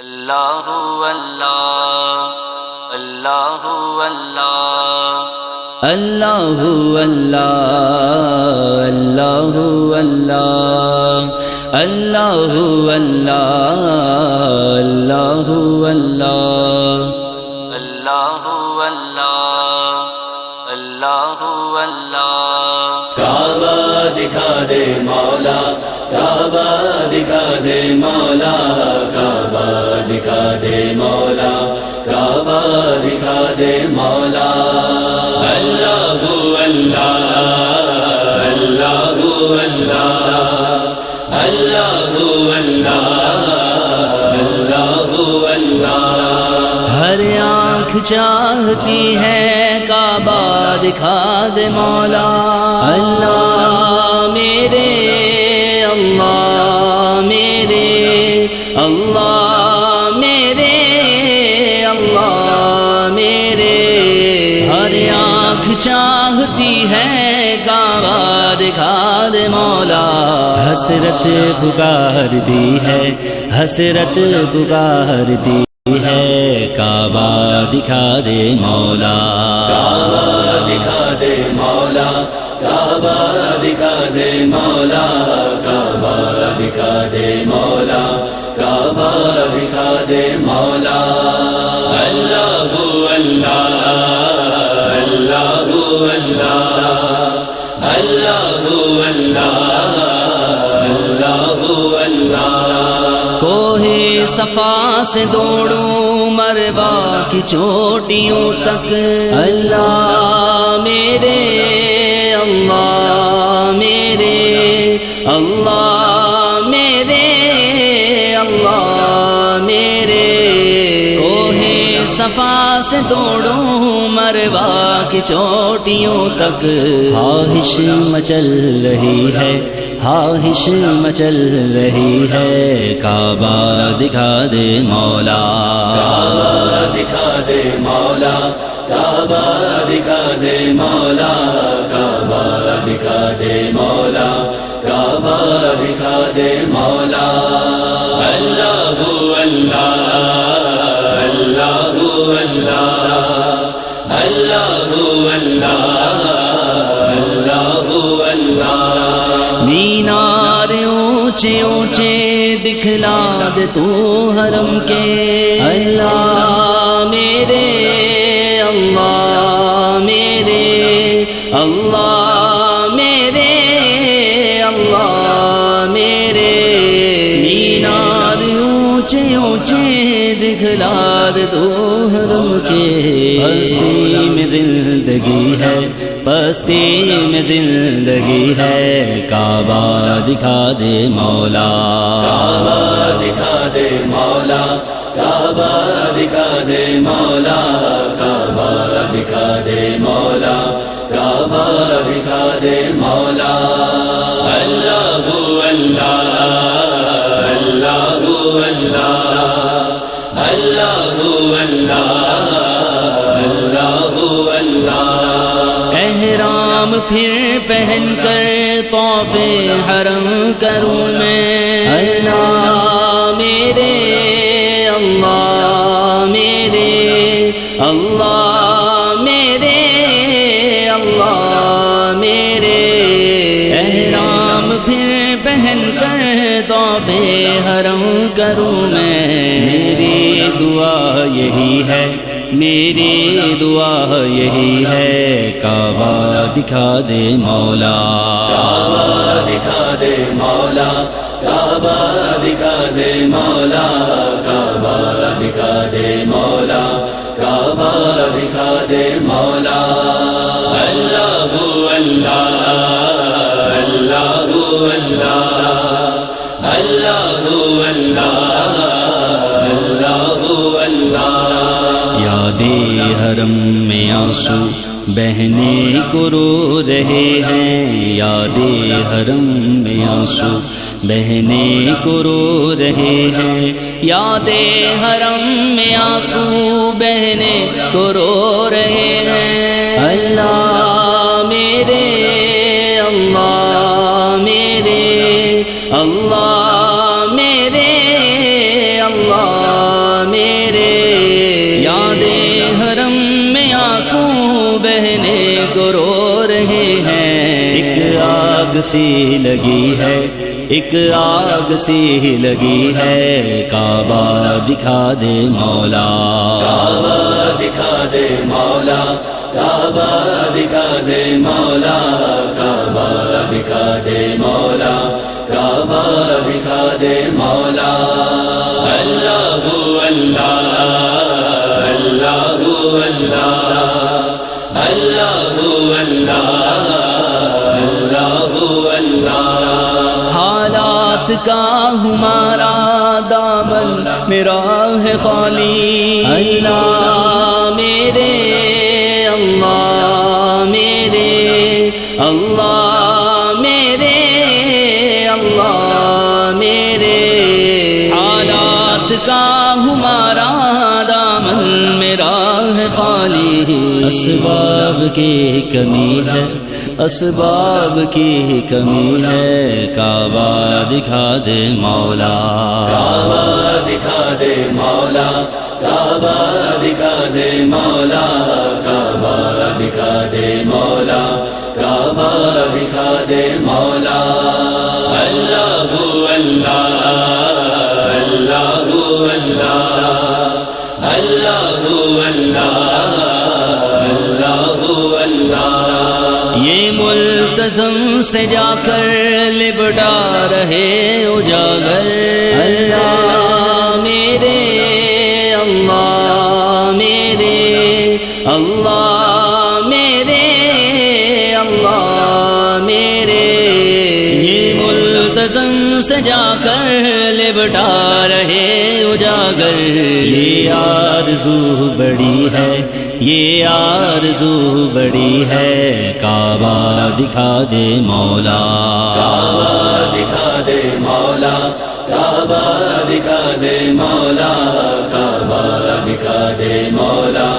اللہ اللہ اللہ اللہ اللہ اللہ اللہ اللہ اللہ اللہ اللہ اللہ اللہ کعبہ دکھا دے مولا، کعبہ دکھا دے مولا، کعبہ دکھا دے مولا، کعبہ دکھا دے مولا۔ اللہ اللہ اللہ اللہ اللہ اللہ اللہ۔ ہر آنکھ چاہتی ہے کعبہ دکھا دے مولا، اللہ میرے اللہ میرے اللہ میرے اللہ میرے۔ ہر آنکھ چاہتی ہے کعبہ دکھا دے مولا، حسرت پکار دی ہے، حسرت پکار دی ہے، کعبہ دکھا دے مولا، کعبہ دکھا دے مولا، کعبہ دکھا دے مولا، کعبہ دکھا دے مولا، کعبہ دکھا دے مولا۔ اللہ اللہ اللہ اللہ اللہ اللہ اللہ۔ کوہ صفا سے دوڑوں مروہ کی چوٹیوں تک، اللہ میرے اللہ میرے اللہ میرے اللہ میرے۔ کوہ صفا سے دوڑوں مروہ کی چوٹیوں تک، خواہش مچل رہی ہے، خواہش مچل رہی ہے، کعبہ دکھا دے مولا، کعبہ دکھا دے مولا، کعبہ دکھا دے مولا، کعبہ دکھا دے مولا، کعبہ دکھا دے مولا۔ اللہ اللہ اللہ اللہ اللہ اللہ اللہ۔ مینار اونچے اونچے دکھلا دے تو حرم کے، اللہ میرے اللہ میرے اللہ میرے اللہ میرے۔ مینار اونچے اونچے دکھلا دے تو حرم کے، پستی میں زندگی ہے، پستی میں زندگی ہے، کعبہ دکھا دے مولا، کعبہ دکھا دے مولا، کعبہ دکھا دے مولا، کعبہ دکھا دے مولا، کعبہ دکھا دے مولا۔ اللہ اللہ اللہ اللہ اللہ اللہ اللہ۔ احرام پھر پہن کر طواف حرم کروں میں، اللہ میرے اللہ میرے اللہ میرے اللہ میرے۔ احرام پھر پہن کر طواف حرم کروں میں، میری دعا یہی ہے، میری دعا یہی ہے، کعبہ دکھا دے مولا، کعبہ دکھا دے مولا، کعبہ دکھا دے مولا، کعبہ دکھا دے مولا، کعبہ دکھا دے مولا۔ اللہ اللہ اللہ اللہ اللہ اللہ اللہ۔ یاد حرم میں آنسو بہنے کو رو رہے ہیں، یاد حرم میں آنسو بہنے کو رو رہے ہیں، یاد حرم میں آنسو بہنے کو رو رہے ہیں، اللہ میرے اللہ میرے اللہ میرے اللہ آگ سی لگی ہے، ایک آگ سی لگی ہے، کعبہ دکھا دے مولا، کعبہ دکھا دے مولا، کعبہ دکھا دے مولا، کعبہ دکھا دے مولا، کعبہ دکھا دے مولا۔ اللہ اللہ اللہ اللہ اللہ اللہ اللہ۔ حالات کا ہمارا دامن میرا ہے خالی، اللہ میرے، اللہ میرے، اللہ میرے، اللہ میرے۔ حالات کا ہمارا دامن میرا ہے خالی، اسباب کی کمی ہے، اسباب کی کمی ہے، کعبہ دکھا دے مولا، کعبہ دکھا دے مولا، کعبہ دکھا دے مولا، کعبہ دکھا دے مولا، کعبہ دکھا دے مولا۔ اللہ اللہ اللہ اللہ اللہ اللہ اللہ۔ یہ ملتزم سے جا کر لپٹا رہے اجاگر، اللہ میرے، اللہ میرے، اللہ میرے، اللہ میرے۔ یہ ملتزم سے جا کر لپٹا رہے اجاگر، یہ آرزو بڑی ہے، یہ آرزو بڑی ہے، کعبہ دکھا دے مولا، کعبہ دکھا دے مولا، کعبہ دکھا دے مولا، کعبہ دکھا دے مولا،